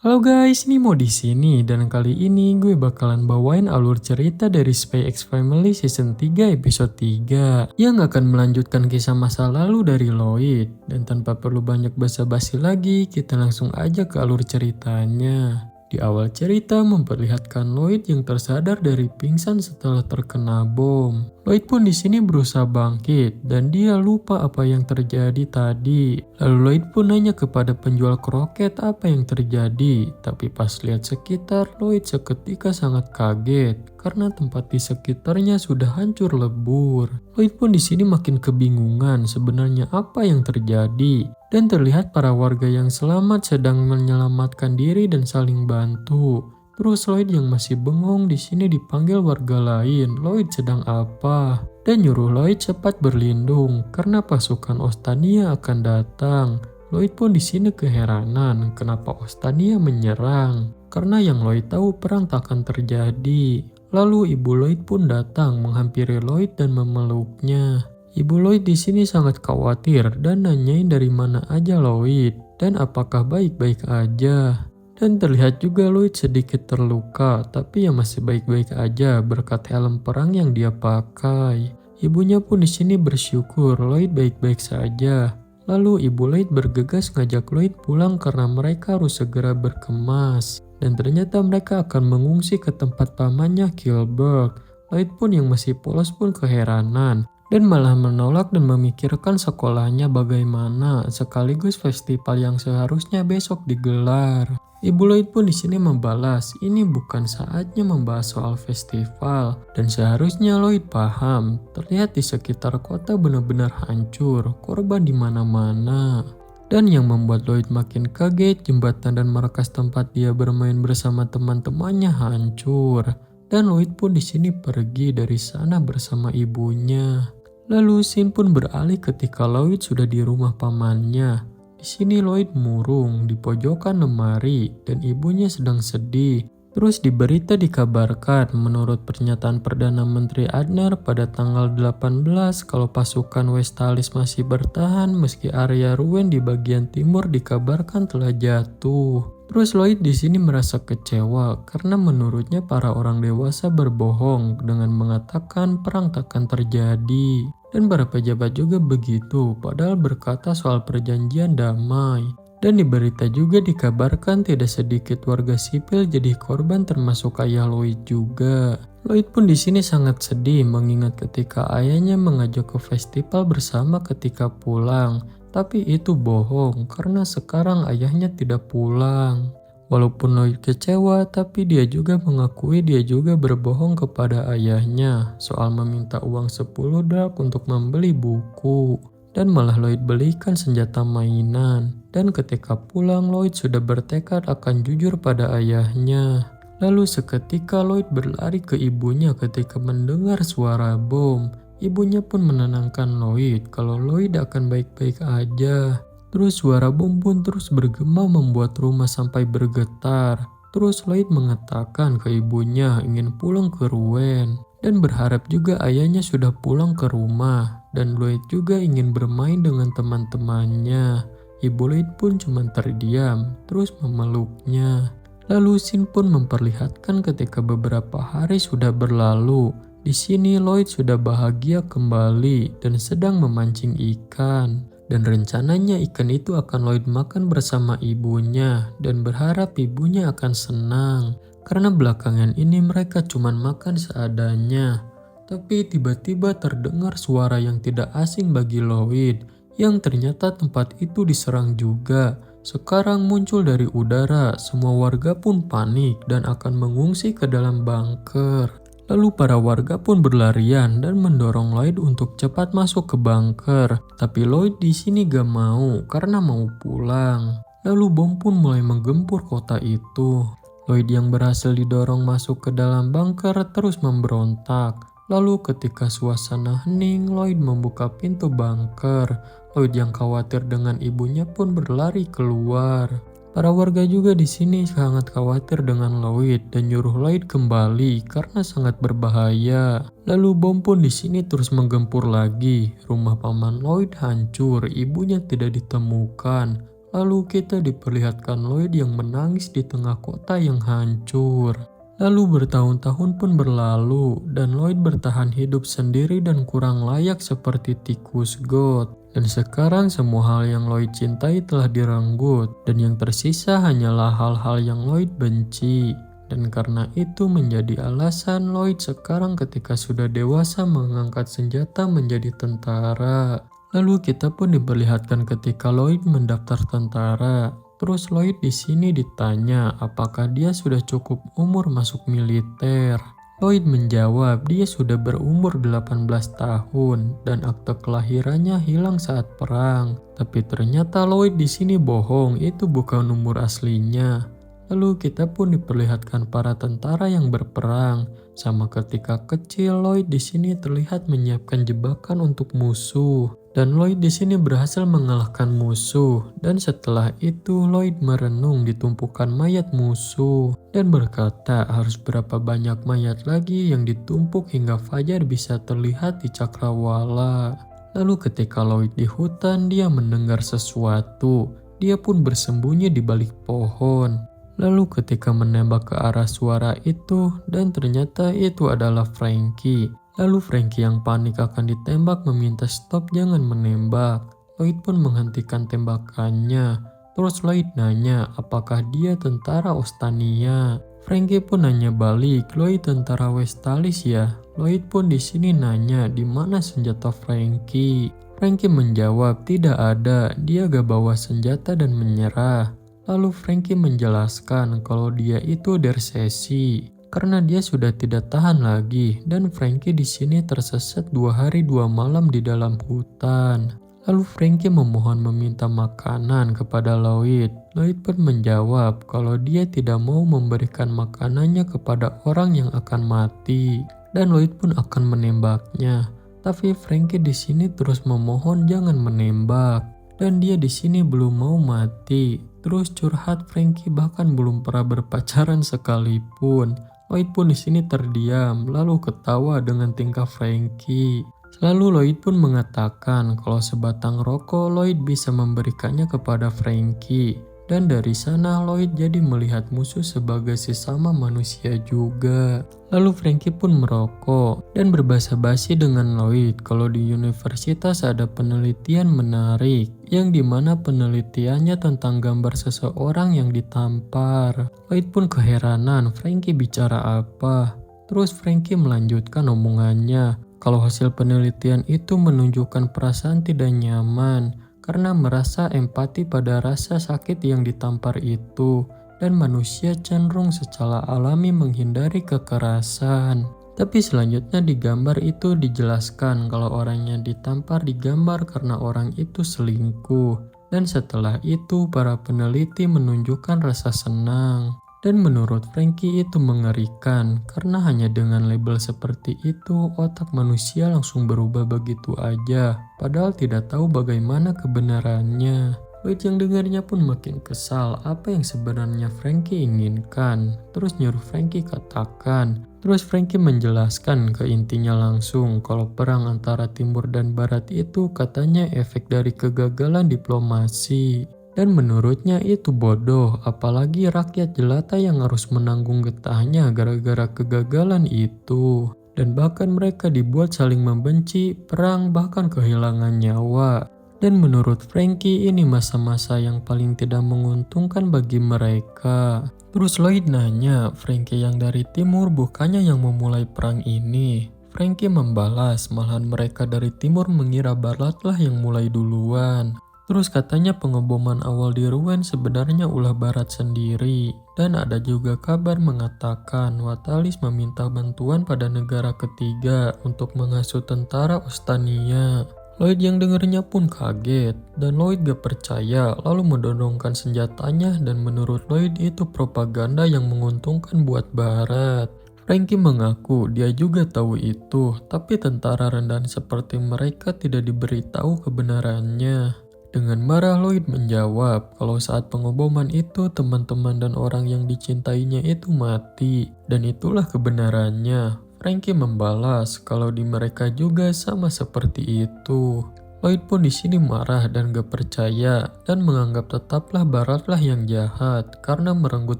Halo guys, Nimo di sini dan kali ini gue bakalan bawain alur cerita dari Spy X Family season 3 episode 3 yang akan melanjutkan kisah masa lalu dari Lloyd. Dan tanpa perlu banyak basa-basi lagi, kita langsung aja ke alur ceritanya. Di awal cerita memperlihatkan Lloyd yang tersadar dari pingsan setelah terkena bom. Lloyd pun di sini berusaha bangkit dan dia lupa apa yang terjadi tadi. Lalu Lloyd pun nanya kepada penjual kroket apa yang terjadi. Tapi pas lihat sekitar, Lloyd seketika sangat kaget karena tempat di sekitarnya sudah hancur lebur. Lloyd pun di sini makin kebingungan sebenarnya apa yang terjadi. Dan terlihat para warga yang selamat sedang menyelamatkan diri dan saling bantu. Terus Lloyd yang masih bengong di sini dipanggil warga lain. Lloyd sedang apa? Dan nyuruh Lloyd cepat berlindung karena pasukan Ostania akan datang. Lloyd pun di sini keheranan kenapa Ostania menyerang. Karena yang Lloyd tahu perang tak akan terjadi. Lalu ibu Lloyd pun datang menghampiri Lloyd dan memeluknya. Ibu Lloyd di sini sangat khawatir dan nanyain dari mana aja Lloyd dan apakah baik-baik aja. Dan terlihat juga Lloyd sedikit terluka, tapi ya masih baik-baik aja berkat helm perang yang dia pakai. Ibunya pun di sini bersyukur Lloyd baik-baik saja. Lalu ibu Lloyd bergegas ngajak Lloyd pulang karena mereka harus segera berkemas. Dan ternyata mereka akan mengungsi ke tempat pamannya Gilbert. Lloyd pun yang masih polos pun keheranan. Dan malah menolak dan memikirkan sekolahnya bagaimana sekaligus festival yang seharusnya besok digelar. Ibu Lloyd pun di sini membalas, ini bukan saatnya membahas soal festival dan seharusnya Lloyd paham. Terlihat di sekitar kota benar-benar hancur, korban di mana-mana. Dan yang membuat Lloyd makin kaget, jembatan dan markas tempat dia bermain bersama teman-temannya hancur. Dan Lloyd pun di sini pergi dari sana bersama ibunya. Lalu scene pun beralih ketika Lloyd sudah di rumah pamannya. Di sini Lloyd murung di pojokan lemari dan ibunya sedang sedih. Terus di berita dikabarkan menurut pernyataan Perdana Menteri Adner pada tanggal 18 kalau pasukan Westalis masih bertahan meski area Rouen di bagian timur dikabarkan telah jatuh. Terus Lloyd di sini merasa kecewa karena menurutnya para orang dewasa berbohong dengan mengatakan perang takkan terjadi. Dan para pejabat juga begitu, padahal berkata soal perjanjian damai. Dan di berita juga dikabarkan tidak sedikit warga sipil jadi korban termasuk ayah Lloyd juga. Lloyd pun di sini sangat sedih mengingat ketika ayahnya mengajak ke festival bersama ketika pulang. Tapi itu bohong karena sekarang ayahnya tidak pulang. Walaupun Lloyd kecewa, tapi dia juga mengakui dia juga berbohong kepada ayahnya soal meminta uang 10 DARK untuk membeli buku. Dan malah Lloyd belikan senjata mainan. Dan ketika pulang Lloyd sudah bertekad akan jujur pada ayahnya. Lalu seketika Lloyd berlari ke ibunya ketika mendengar suara bom. Ibunya pun menenangkan Lloyd kalau Lloyd akan baik-baik aja. Terus suara bom pun terus bergema membuat rumah sampai bergetar. Terus Lloyd mengatakan ke ibunya ingin pulang ke Rouen. Dan berharap juga ayahnya sudah pulang ke rumah. Dan Lloyd juga ingin bermain dengan teman-temannya. Ibu Lloyd pun cuma terdiam, terus memeluknya. Lalu scene pun memperlihatkan ketika beberapa hari sudah berlalu. Di sini Lloyd sudah bahagia kembali dan sedang memancing ikan. Dan rencananya ikan itu akan Lloyd makan bersama ibunya dan berharap ibunya akan senang. Karena belakangan ini mereka cuma makan seadanya. Tapi tiba-tiba terdengar suara yang tidak asing bagi Lloyd. Yang ternyata tempat itu diserang juga. Sekarang muncul dari udara, semua warga pun panik dan akan mengungsi ke dalam bunker. Lalu para warga pun berlarian dan mendorong Lloyd untuk cepat masuk ke bunker. Tapi Lloyd di sini gak mau karena mau pulang. Lalu bom pun mulai menggempur kota itu. Lloyd yang berhasil didorong masuk ke dalam bunker terus memberontak. Lalu ketika suasana hening, Lloyd membuka pintu bunker. Lloyd yang khawatir dengan ibunya pun berlari keluar. Para warga juga di sini sangat khawatir dengan Lloyd dan nyuruh Lloyd kembali karena sangat berbahaya. Lalu bom pun di sini terus menggempur lagi. Rumah paman Lloyd hancur, ibunya tidak ditemukan. Lalu kita diperlihatkan Lloyd yang menangis di tengah kota yang hancur. Lalu bertahun-tahun pun berlalu dan Lloyd bertahan hidup sendiri dan kurang layak seperti tikus got. Dan sekarang semua hal yang Lloyd cintai telah direnggut dan yang tersisa hanyalah hal-hal yang Lloyd benci. Dan karena itu menjadi alasan Lloyd sekarang ketika sudah dewasa mengangkat senjata menjadi tentara. Lalu kita pun diperlihatkan ketika Lloyd mendaftar tentara. Terus Lloyd di sini ditanya apakah dia sudah cukup umur masuk militer. Lloyd menjawab dia sudah berumur 18 tahun dan akte kelahirannya hilang saat perang. Tapi ternyata Lloyd di sini bohong, itu bukan umur aslinya. Lalu kita pun diperlihatkan para tentara yang berperang. Sama ketika kecil, Lloyd di sini terlihat menyiapkan jebakan untuk musuh. Dan Lloyd di sini berhasil mengalahkan musuh. Dan setelah itu Lloyd merenung di tumpukan mayat musuh dan berkata harus berapa banyak mayat lagi yang ditumpuk hingga fajar bisa terlihat di cakrawala. Lalu ketika Lloyd di hutan, dia mendengar sesuatu. Dia pun bersembunyi di balik pohon. Lalu ketika menembak ke arah suara itu, dan ternyata itu adalah Frankie. Lalu Frankie yang panik akan ditembak meminta stop jangan menembak. Lloyd pun menghentikan tembakannya. Terus Lloyd nanya apakah dia tentara Ostania. Frankie pun nanya balik, Lloyd tentara Westalis ya? Lloyd pun di sini nanya di mana senjata Frankie. Frankie menjawab tidak ada, dia gak bawa senjata dan menyerah. Lalu Frankie menjelaskan kalau dia itu dersesi karena dia sudah tidak tahan lagi dan Frankie di sini tersesat 2 hari 2 malam di dalam hutan. Lalu Frankie memohon meminta makanan kepada Lloyd. Lloyd pun menjawab kalau dia tidak mau memberikan makanannya kepada orang yang akan mati dan Lloyd pun akan menembaknya. Tapi Frankie di sini terus memohon jangan menembak dan dia di sini belum mau mati. Terus curhat Frankie bahkan belum pernah berpacaran sekalipun. Lloyd pun di sini terdiam lalu ketawa dengan tingkah Frankie. Lalu Lloyd pun mengatakan kalau sebatang rokok Lloyd bisa memberikannya kepada Frankie. Dan dari sana Lloyd jadi melihat musuh sebagai sesama manusia juga. Lalu Frankie pun merokok dan berbasa-basi dengan Lloyd kalau di universitas ada penelitian menarik yang dimana penelitiannya tentang gambar seseorang yang ditampar. Lloyd pun keheranan Frankie bicara apa. Terus Frankie melanjutkan omongannya kalau hasil penelitian itu menunjukkan perasaan tidak nyaman karena merasa empati pada rasa sakit yang ditampar itu dan manusia cenderung secara alami menghindari kekerasan. Tapi selanjutnya di gambar itu dijelaskan kalau orang yang ditampar digambar karena orang itu selingkuh dan setelah itu para peneliti menunjukkan rasa senang. Dan menurut Frankie itu mengerikan karena hanya dengan label seperti itu otak manusia langsung berubah begitu aja padahal tidak tahu bagaimana kebenarannya. Lloyd yang dengarnya pun makin kesal apa yang sebenarnya Frankie inginkan. Terus nyuruh Frankie katakan. Terus Frankie menjelaskan ke intinya langsung kalau perang antara timur dan barat itu katanya efek dari kegagalan diplomasi. Dan menurutnya itu bodoh, apalagi rakyat jelata yang harus menanggung getahnya gara-gara kegagalan itu. Dan bahkan mereka dibuat saling membenci, perang, bahkan kehilangan nyawa. Dan menurut Frankie ini masa-masa yang paling tidak menguntungkan bagi mereka. Terus Lloyd nanya, Frankie yang dari timur bukannya yang memulai perang ini? Frankie membalas, malahan mereka dari timur mengira baratlah yang mulai duluan. Terus katanya pengeboman awal di Rouen sebenarnya ulah barat sendiri. Dan ada juga kabar mengatakan Watalis meminta bantuan pada negara ketiga untuk menghasut tentara Ostania. Lloyd yang dengarnya pun kaget dan Lloyd gak percaya lalu mendodongkan senjatanya dan menurut Lloyd itu propaganda yang menguntungkan buat barat. Frankie mengaku dia juga tahu itu, tapi tentara rendahan seperti mereka tidak diberitahu kebenarannya. Dengan marah Lloyd menjawab kalau saat pengeboman itu teman-teman dan orang yang dicintainya itu mati dan itulah kebenarannya. Frankie membalas kalau di mereka juga sama seperti itu. Lloyd pun di sini marah dan gak percaya dan menganggap tetaplah Baratlah yang jahat karena merenggut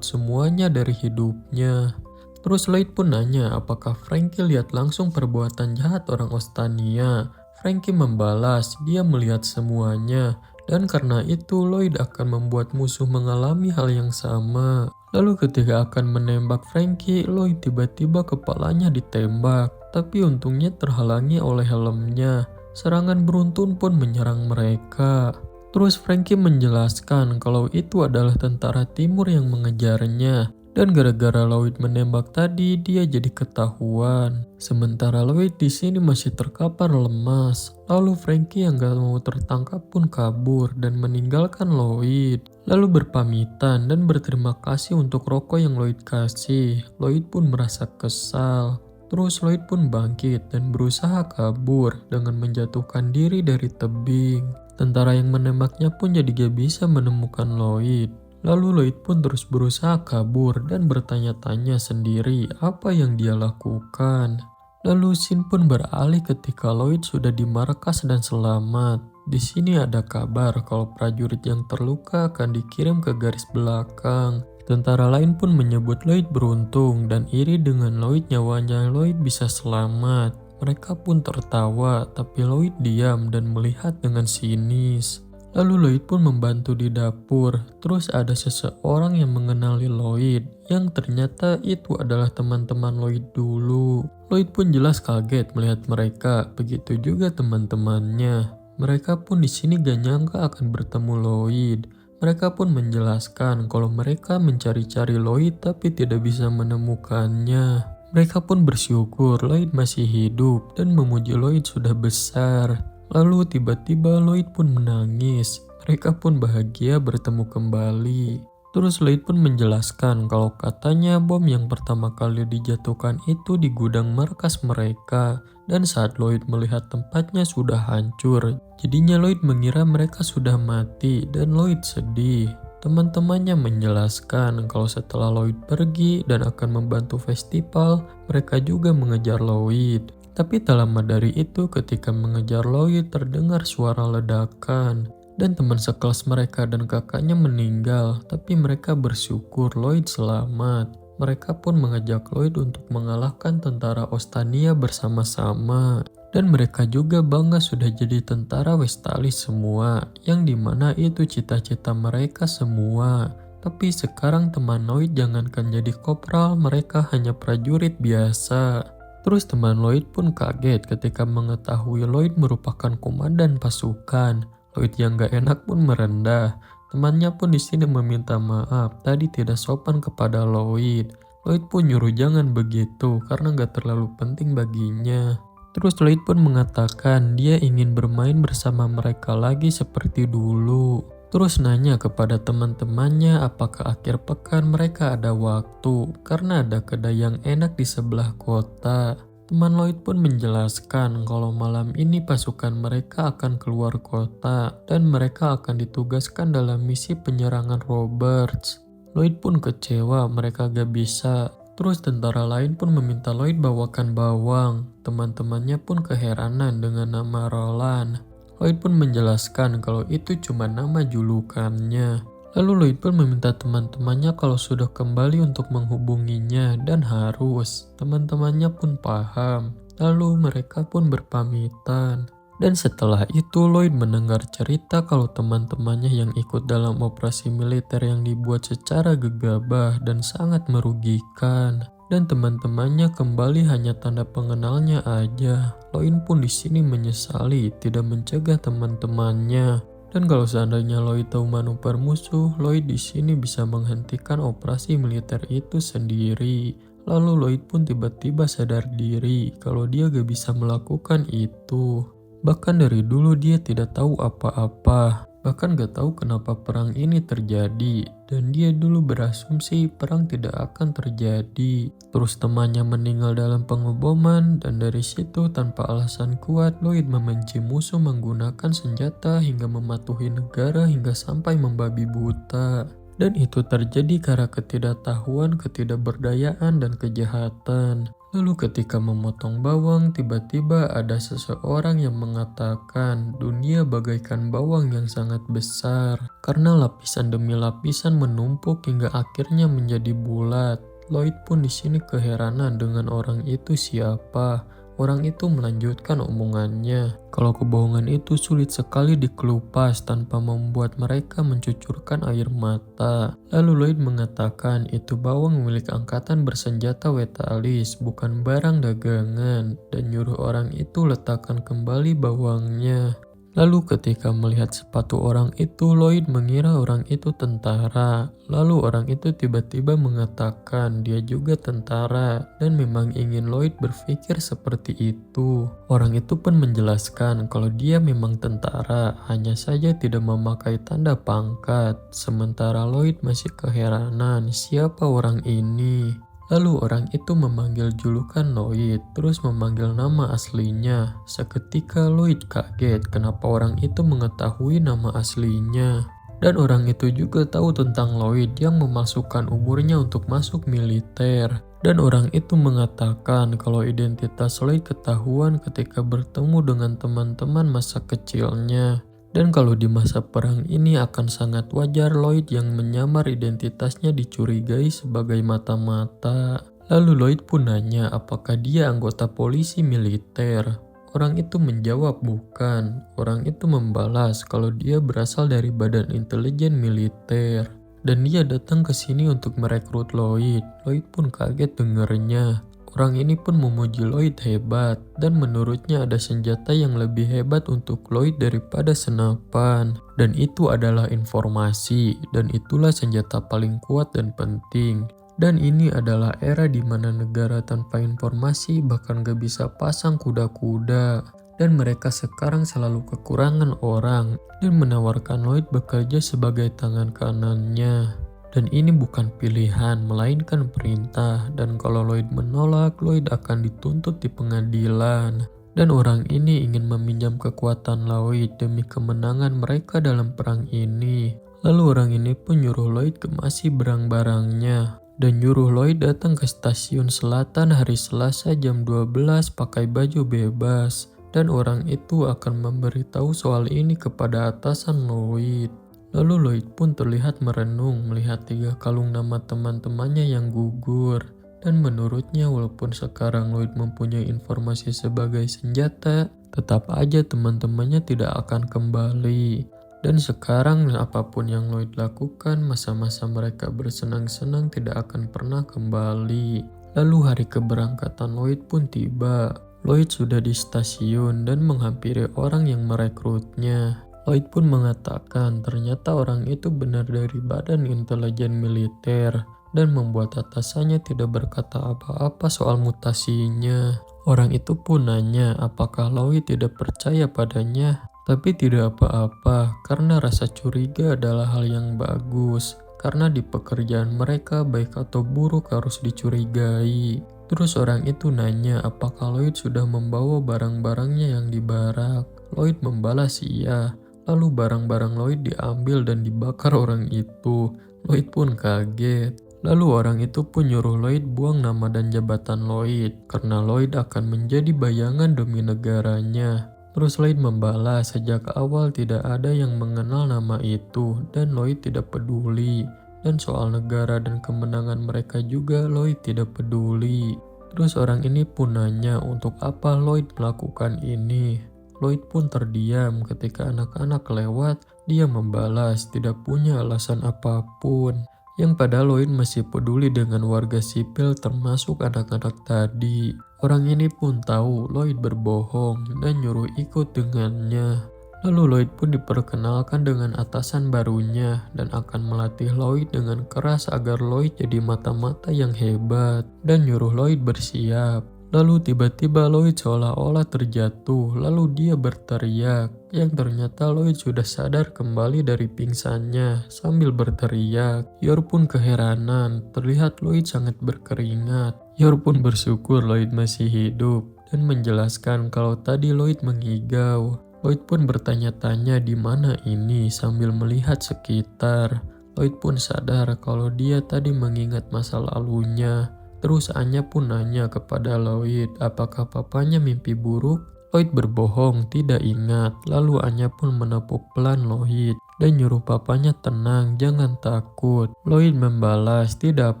semuanya dari hidupnya. Terus Lloyd pun nanya apakah Frankie lihat langsung perbuatan jahat orang Ostania. Frankie membalas dia melihat semuanya dan karena itu Lloyd akan membuat musuh mengalami hal yang sama. Lalu ketika akan menembak Frankie, Lloyd tiba-tiba kepalanya ditembak, tapi untungnya terhalangi oleh helmnya. Serangan beruntun pun menyerang mereka. Terus Frankie menjelaskan kalau itu adalah tentara timur yang mengejarnya. Dan gara-gara Lloyd menembak tadi, dia jadi ketahuan. Sementara Lloyd di sini masih terkapar lemas. Lalu Frankie yang gak mau tertangkap pun kabur dan meninggalkan Lloyd. Lalu berpamitan dan berterima kasih untuk rokok yang Lloyd kasih. Lloyd pun merasa kesal. Terus Lloyd pun bangkit dan berusaha kabur dengan menjatuhkan diri dari tebing. Tentara yang menembaknya pun jadi gak bisa menemukan Lloyd. Lalu Lloyd pun terus berusaha kabur dan bertanya-tanya sendiri apa yang dia lakukan. Lalu scene pun beralih ketika Lloyd sudah di markas dan selamat. Di sini ada kabar kalau prajurit yang terluka akan dikirim ke garis belakang. Tentara lain pun menyebut Lloyd beruntung dan iri dengan nyawanya Lloyd bisa selamat. Mereka pun tertawa, tapi Lloyd diam dan melihat dengan sinis. Lalu Lloyd pun membantu di dapur. Terus ada seseorang yang mengenali Lloyd, yang ternyata itu adalah teman-teman Lloyd dulu. Lloyd pun jelas kaget melihat mereka, begitu juga teman-temannya. Mereka pun di sini gak nyangka akan bertemu Lloyd. Mereka pun menjelaskan kalau mereka mencari-cari Lloyd tapi tidak bisa menemukannya. Mereka pun bersyukur Lloyd masih hidup dan memuji Lloyd sudah besar. Lalu tiba-tiba Lloyd pun menangis. Mereka pun bahagia bertemu kembali. Terus Lloyd pun menjelaskan kalau katanya bom yang pertama kali dijatuhkan itu di gudang markas mereka. Dan saat Lloyd melihat tempatnya sudah hancur, jadinya Lloyd mengira mereka sudah mati dan Lloyd sedih. Teman-temannya menjelaskan kalau setelah Lloyd pergi dan akan membantu festival, mereka juga mengejar Lloyd. Tapi tak lama dari itu ketika mengejar Lloyd terdengar suara ledakan. Dan teman sekelas mereka dan kakaknya meninggal, tapi mereka bersyukur Lloyd selamat. Mereka pun mengajak Lloyd untuk mengalahkan tentara Ostania bersama-sama. Dan mereka juga bangga sudah jadi tentara Westalis semua, yang dimana itu cita-cita mereka semua. Tapi sekarang teman Lloyd jangankan jadi kopral, mereka hanya prajurit biasa. Terus teman Lloyd pun kaget ketika mengetahui Lloyd merupakan komandan pasukan. Lloyd yang gak enak pun merendah. Temannya pun di sini meminta maaf, tadi tidak sopan kepada Lloyd. Lloyd pun nyuruh jangan begitu karena gak terlalu penting baginya. Terus Lloyd pun mengatakan dia ingin bermain bersama mereka lagi seperti dulu. Terus nanya kepada teman-temannya apakah akhir pekan mereka ada waktu karena ada kedai yang enak di sebelah kota. Teman Lloyd pun menjelaskan kalau malam ini pasukan mereka akan keluar kota dan mereka akan ditugaskan dalam misi penyerangan Roberts. Lloyd pun kecewa mereka gak bisa. Terus tentara lain pun meminta Lloyd bawakan bawang. Teman-temannya pun keheranan dengan nama Roland. Lloyd pun menjelaskan kalau itu cuma nama julukannya. Lalu Lloyd pun meminta teman-temannya kalau sudah kembali untuk menghubunginya dan harus. Teman-temannya pun paham. Lalu mereka pun berpamitan. Dan setelah itu Lloyd mendengar cerita kalau teman-temannya yang ikut dalam operasi militer yang dibuat secara gegabah dan sangat merugikan. Dan teman-temannya kembali hanya tanda pengenalnya aja. Lloyd pun di sini menyesali tidak mencegah teman-temannya. Dan kalau seandainya Lloyd tahu manuver musuh, Lloyd di sini bisa menghentikan operasi militer itu sendiri. Lalu Lloyd pun tiba-tiba sadar diri kalau dia gak bisa melakukan itu. Bahkan dari dulu dia tidak tahu apa-apa. Bahkan gak tahu kenapa perang ini terjadi. Dan dia dulu berasumsi perang tidak akan terjadi. Terus temannya meninggal dalam pengeboman. Dan dari situ tanpa alasan kuat Lloyd membenci musuh menggunakan senjata hingga mematuhi negara hingga sampai membabi buta. Dan itu terjadi karena ketidaktahuan, ketidakberdayaan, dan kejahatan. Lalu ketika memotong bawang, tiba-tiba ada seseorang yang mengatakan dunia bagaikan bawang yang sangat besar. Karena lapisan demi lapisan menumpuk hingga akhirnya menjadi bulat. Lloyd pun di sini keheranan dengan orang itu siapa. Orang itu melanjutkan omongannya. Kalau kebohongan itu sulit sekali dikelupas tanpa membuat mereka mencucurkan air mata. Lalu Lloyd mengatakan itu bawang milik angkatan bersenjata Wetalis, bukan barang dagangan, dan nyuruh orang itu letakkan kembali bawangnya. Lalu ketika melihat sepatu orang itu, Lloyd mengira orang itu tentara. Lalu orang itu tiba-tiba mengatakan dia juga tentara dan memang ingin Lloyd berpikir seperti itu. Orang itu pun menjelaskan kalau dia memang tentara, hanya saja tidak memakai tanda pangkat. Sementara Lloyd masih keheranan, siapa orang ini? Lalu orang itu memanggil julukan Lloyd, terus memanggil nama aslinya. Seketika Lloyd kaget kenapa orang itu mengetahui nama aslinya. Dan orang itu juga tahu tentang Lloyd yang memasukkan umurnya untuk masuk militer. Dan orang itu mengatakan kalau identitas Lloyd ketahuan ketika bertemu dengan teman-teman masa kecilnya. Dan kalau di masa perang ini akan sangat wajar Lloyd yang menyamar identitasnya dicurigai sebagai mata-mata. Lalu Lloyd pun nanya apakah dia anggota polisi militer. Orang itu menjawab bukan. Orang itu membalas kalau dia berasal dari badan intelijen militer. Dan dia datang ke sini untuk merekrut Lloyd. Lloyd pun kaget dengarnya. Orang ini pun memuji Lloyd hebat, dan menurutnya ada senjata yang lebih hebat untuk Lloyd daripada senapan. Dan itu adalah informasi, dan itulah senjata paling kuat dan penting. Dan ini adalah era di mana negara tanpa informasi bahkan gak bisa pasang kuda-kuda. Dan mereka sekarang selalu kekurangan orang, dan menawarkan Lloyd bekerja sebagai tangan kanannya. Dan ini bukan pilihan, melainkan perintah. Dan kalau Lloyd menolak, Lloyd akan dituntut di pengadilan. Dan orang ini ingin meminjam kekuatan Lloyd demi kemenangan mereka dalam perang ini. Lalu orang ini pun nyuruh Lloyd kemasi barang-barangnya. Dan nyuruh Lloyd datang ke stasiun selatan hari Selasa jam 12 pakai baju bebas. Dan orang itu akan memberitahu soal ini kepada atasan Lloyd. Lalu Lloyd pun terlihat merenung melihat 3 kalung nama teman-temannya yang gugur. Dan menurutnya walaupun sekarang Lloyd mempunyai informasi sebagai senjata, tetap aja teman-temannya tidak akan kembali. Dan sekarang apapun yang Lloyd lakukan, masa-masa mereka bersenang-senang tidak akan pernah kembali. Lalu hari keberangkatan Lloyd pun tiba. Lloyd sudah di stasiun dan menghampiri orang yang merekrutnya. Lloyd pun mengatakan ternyata orang itu benar dari badan intelijen militer dan membuat atasannya tidak berkata apa-apa soal mutasinya. Orang itu pun nanya apakah Lloyd tidak percaya padanya, tapi tidak apa-apa karena rasa curiga adalah hal yang bagus. Karena di pekerjaan mereka baik atau buruk harus dicurigai. Terus orang itu nanya apakah Lloyd sudah membawa barang-barangnya yang di barak. Lloyd membalas iya. Lalu barang-barang Lloyd diambil dan dibakar orang itu. Lloyd pun kaget. Lalu orang itu pun nyuruh Lloyd buang nama dan jabatan Lloyd. Karena Lloyd akan menjadi bayangan demi negaranya. Terus Lloyd membalas sejak awal tidak ada yang mengenal nama itu. Dan Lloyd tidak peduli. Dan soal negara dan kemenangan mereka juga Lloyd tidak peduli. Terus orang ini pun nanya untuk apa Lloyd melakukan ini. Lloyd pun terdiam ketika anak-anak lewat, dia membalas tidak punya alasan apapun. Yang pada Lloyd masih peduli dengan warga sipil termasuk anak-anak tadi. Orang ini pun tahu Lloyd berbohong dan nyuruh ikut dengannya. Lalu Lloyd pun diperkenalkan dengan atasan barunya dan akan melatih Lloyd dengan keras agar Lloyd jadi mata-mata yang hebat dan nyuruh Lloyd bersiap. Lalu tiba-tiba Lloyd seolah-olah terjatuh, lalu dia berteriak, yang ternyata Lloyd sudah sadar kembali dari pingsannya sambil berteriak. Yor pun keheranan, terlihat Lloyd sangat berkeringat. Yor pun bersyukur Lloyd masih hidup dan menjelaskan kalau tadi Lloyd mengigau. Lloyd pun bertanya-tanya di mana ini sambil melihat sekitar. Lloyd pun sadar kalau dia tadi mengingat masa lalunya. Terus Anya pun nanya kepada Lloyd apakah papanya mimpi buruk. Lloyd berbohong, tidak ingat. Lalu Anya pun menepuk pelan Lloyd dan nyuruh papanya tenang, jangan takut. Lloyd membalas, tidak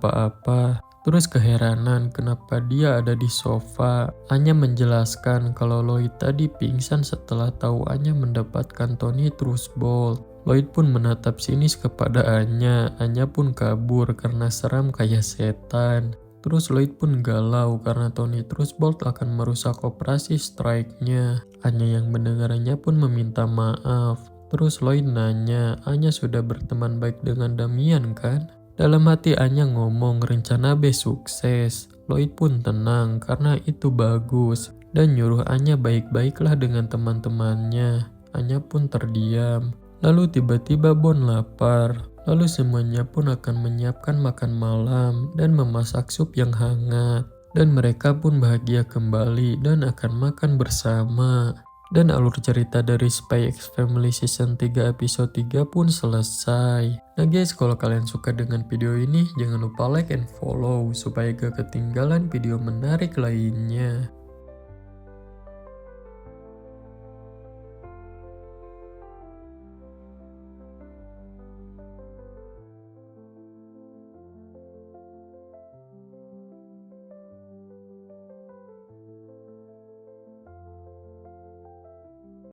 apa-apa. Terus keheranan kenapa dia ada di sofa. Anya menjelaskan kalau Lloyd tadi pingsan setelah tahu Anya mendapatkan Tony Trustbolt. Lloyd pun menatap sinis kepada Anya. Anya pun kabur karena seram kayak setan. Terus Lloyd pun galau karena Tony Trustbolt akan merusak operasi strike-nya. Anya yang mendengarnya pun meminta maaf. Terus Lloyd nanya, Anya sudah berteman baik dengan Damian kan? Dalam hati Anya ngomong rencana B sukses. Lloyd pun tenang karena itu bagus dan nyuruh Anya baik-baiklah dengan teman-temannya. Anya pun terdiam. Lalu tiba-tiba Bon lapar. Lalu semuanya pun akan menyiapkan makan malam dan memasak sup yang hangat. Dan mereka pun bahagia kembali dan akan makan bersama. Dan alur cerita dari Spy X Family Season 3 episode 3 pun selesai. Nah guys, kalau kalian suka dengan video ini, jangan lupa like and follow supaya gak ketinggalan video menarik lainnya.